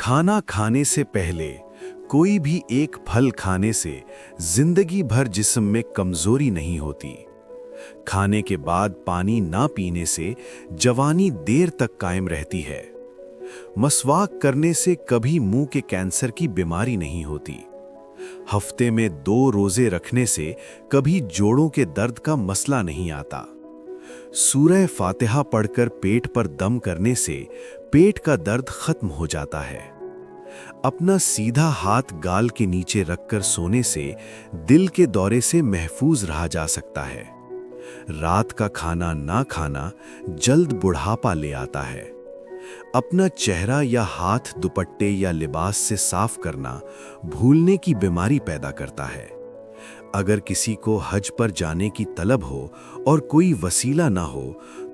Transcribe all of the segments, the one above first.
खाना खाने से पहले कोई भी एक फल खाने से जिंदगी भर जिस्म में कमजोरी नहीं होती। खाने के बाद पानी ना पीने से जवानी देर तक कायम रहती है। मसवाक करने से कभी मुंह के कैंसर की बीमारी नहीं होती। हफ्ते में 2 रोजे रखने से कभी जोड़ों के दर्द का मसला नहीं आता। सूरह फातिहा पढ़कर पेट पर दम करने से पेट का दर्द खत्म हो जाता है। अपना सीधा हाथ गाल के नीचे रखकर सोने से दिल के दौरे से महफूज रहा जा सकता है। रात का खाना ना खाना जल्द बुढ़ापा ले आता है। अपना चेहरा या हाथ दुपट्टे या लिबास से साफ करना भूलने की बीमारी पैदा करता है। अगर किसी को हज पर जाने की तलब हो और कोई वसीला ना हो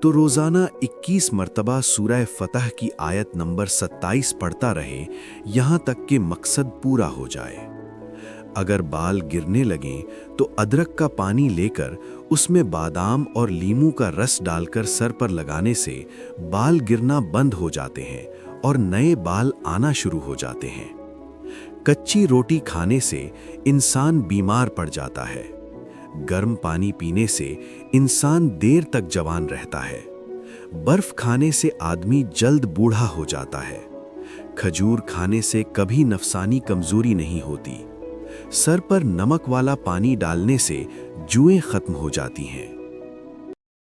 तो रोजाना 21 मर्तबा सूरह फतह की आयत नंबर 27 पढ़ता रहे, यहां तक कि मकसद पूरा हो जाए। अगर बाल गिरने लगें तो अदरक का पानी लेकर उसमें बादाम और लीमू का रस डालकर सर पर लगाने से बाल गिरना बंद हो जाते हैं और नए बाल आना शुरू हो जाते हैं। कच्ची रोटी खाने से इंसान बीमार पड़ जाता है। गर्म पानी पीने से इंसान देर तक जवान रहता है। बर्फ खाने से आदमी जल्द बूढ़ा हो जाता है। खजूर खाने से कभी नफसानी कमजोरी नहीं होती। सर पर नमक वाला पानी डालने से जुएं खत्म हो जाती हैं।